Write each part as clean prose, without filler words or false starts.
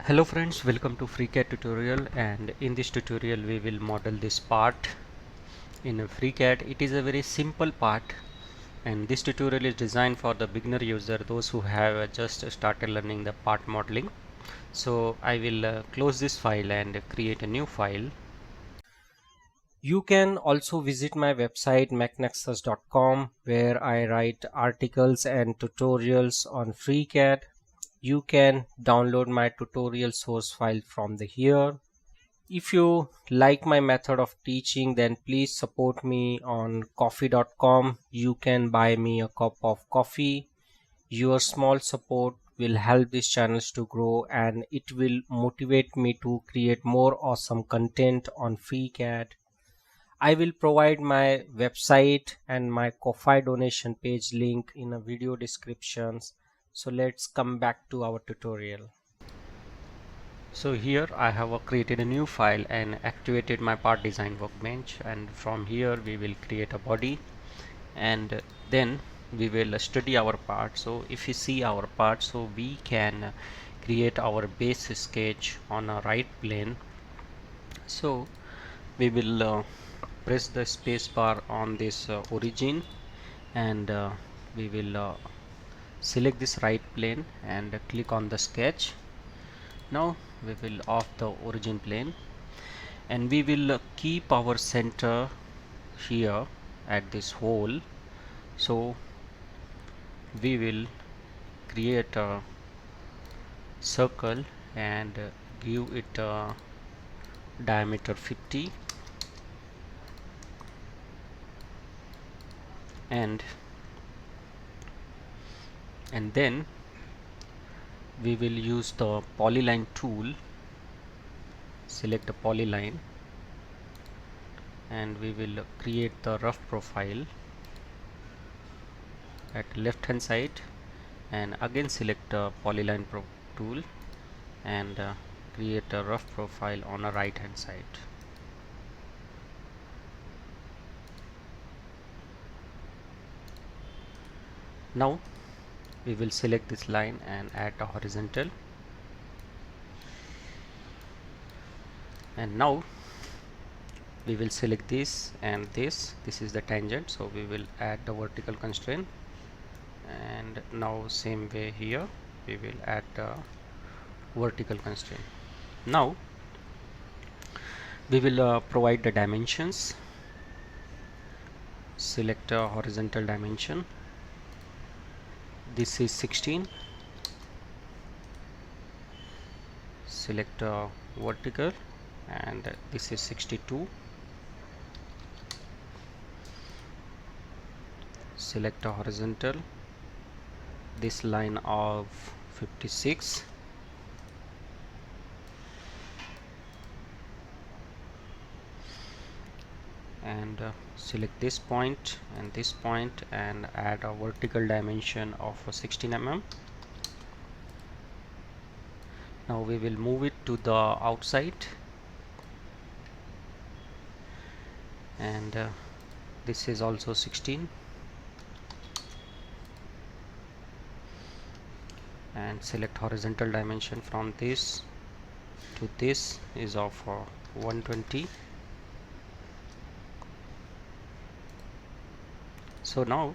Hello friends, welcome to FreeCAD tutorial, and in this tutorial we will model this part in a FreeCAD. It is a very simple part, and this tutorial is designed for the beginner user, those who have just started learning the part modeling. So I will close this file and create a new file. You can also visit my website mechnexus.com, where I write articles and tutorials on FreeCAD. You can download my tutorial source file from here. If you like my method of teaching, then please support me on coffee.com. You can buy me a cup of coffee. Your small support will help these channels to grow, and it will motivate me to create more awesome content on FreeCAD. I will provide my website and my Ko-fi donation page link in a video descriptions. So let's come back to our tutorial. So here I have created a new file and activated my part design workbench, and from here we will create a body, and then we will study our part. So if you see our part, so we can create our base sketch on a right plane. So we will press the space bar on this origin, and we will select this right plane and click on the sketch. Now we will off the origin plane, and we will keep our center here at this hole. So we will create a circle and give it a diameter 50, and then we will use the polyline tool. Select the polyline, and we will create the rough profile at left hand side, and again select the polyline tool and create a rough profile on the right hand side. Now we will select this line and add a horizontal, and now we will select this and this is the tangent, so we will add the vertical constraint, and now same way here we will add the vertical constraint. Now we will provide the dimensions. Select a horizontal dimension. This is 16. Select a vertical, and this is 62. Select a horizontal, this line of 56. And select this point and this point and add a vertical dimension of 16 mm. Now we will move it to the outside, and this is also 16, and select horizontal dimension from this to this is of 120. So now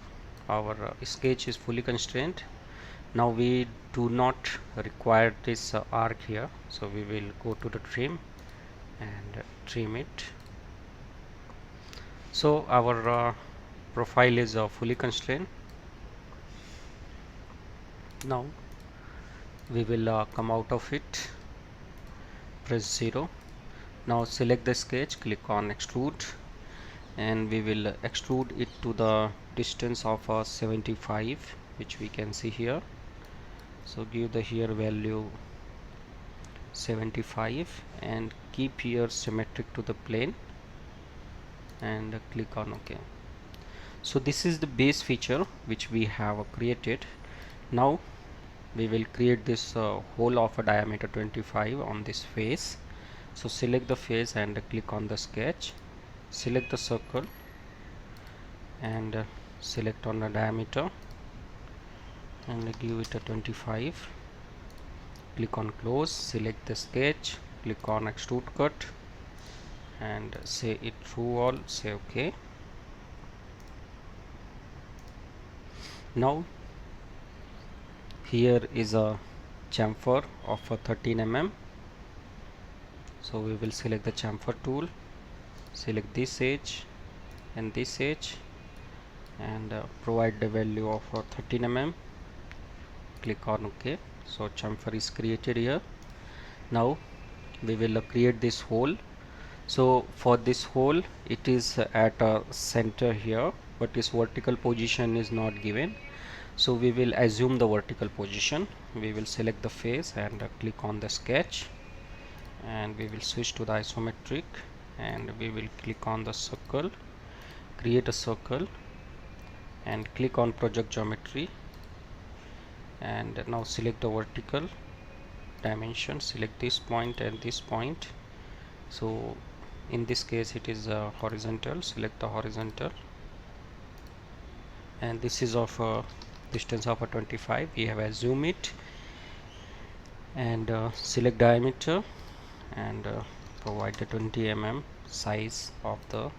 our sketch is fully constrained. Now we do not require this arc here, so we will go to the trim and trim it. So our profile is fully constrained. Now we will come out of it, press 0. Now select the sketch, click on extrude, and we will extrude it to the distance of 75, which we can see here. So give the here value 75 and keep here symmetric to the plane, and click on OK. So this is the base feature which we have created. Now we will create this hole of a diameter 25 on this face. So select the face and click on the sketch, select the circle and select on the diameter and give it a 25, click on close, select the sketch, click on extrude cut and say it true all, say OK. Now here is a chamfer of a 13 mm. So we will select the chamfer tool, select this edge and this edge and provide the value of 13 mm. Click on OK. So chamfer is created here. Now we will create this hole. So for this hole it is at a center here, but its vertical position is not given. So we will assume the vertical position. We will select the face and click on the sketch, and we will switch to the isometric and we will click on the circle, create a circle and click on project geometry, and now select the vertical dimension, select this point and this point. So in this case it is horizontal, select the horizontal, and this is of a distance of a 25. We have assumed it, and select diameter and provide the 20 mm size of the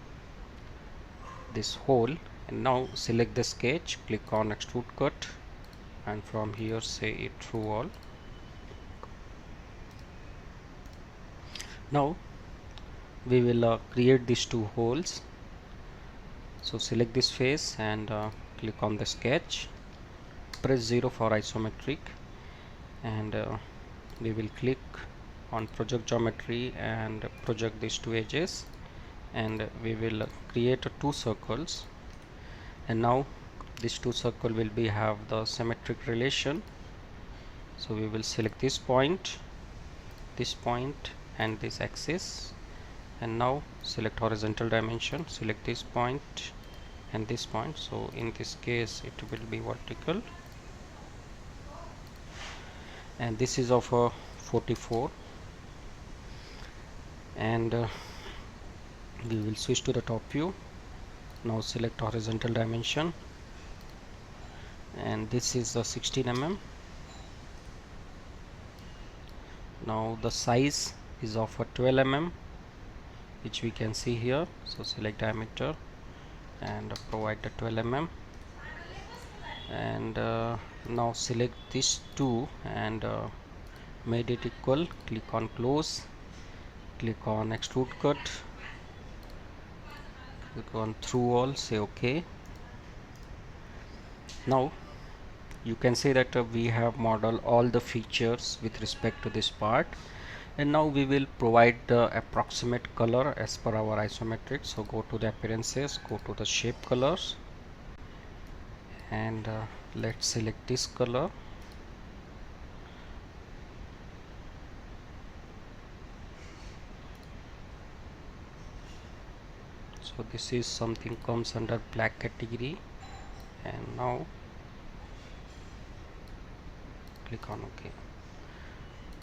this hole, and now select the sketch, click on extrude cut and from here say it true all. Now we will create these two holes. So select this face and click on the sketch, press 0 for isometric, and we will click on project geometry and project these two edges, and we will create two circles, and now these two circle will be have the symmetric relation. So we will select this point and this axis, and now select horizontal dimension, select this point and this point. So in this case it will be vertical, and this is of a 44, and we will switch to the top view. Now select horizontal dimension, and this is the 16 mm. Now the size is of a 12 mm, which we can see here. So select diameter and provide the 12 mm, and now select these two and made it equal, click on close, click on extrude cut, click on through all, say OK. Now you can say that we have modeled all the features with respect to this part, and now we will provide the approximate color as per our isometric. So go to the appearances, go to the shape colors, and let's select this color. So this is something comes under black category, and now click on OK,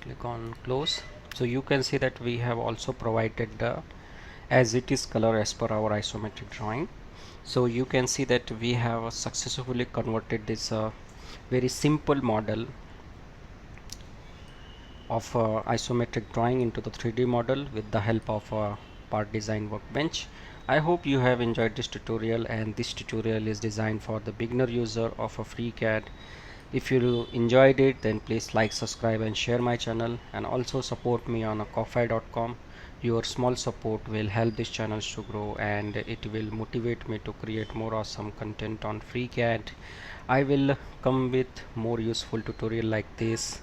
click on close. So you can see that we have also provided the as it is color as per our isometric drawing. So you can see that we have successfully converted this very simple model of isometric drawing into the 3D model with the help of part design workbench. I hope you have enjoyed this tutorial, and this tutorial is designed for the beginner user of a FreeCAD. If you enjoyed it, then please like, subscribe and share my channel, and also support me on ko-fi.com. Your small support will help this channel to grow, and it will motivate me to create more awesome content on FreeCAD. I will come with more useful tutorial like this.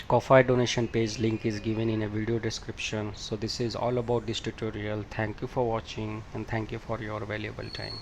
Ko-fi donation page link is given in a video description. So this is all about this tutorial. Thank you for watching, and thank you for your valuable time.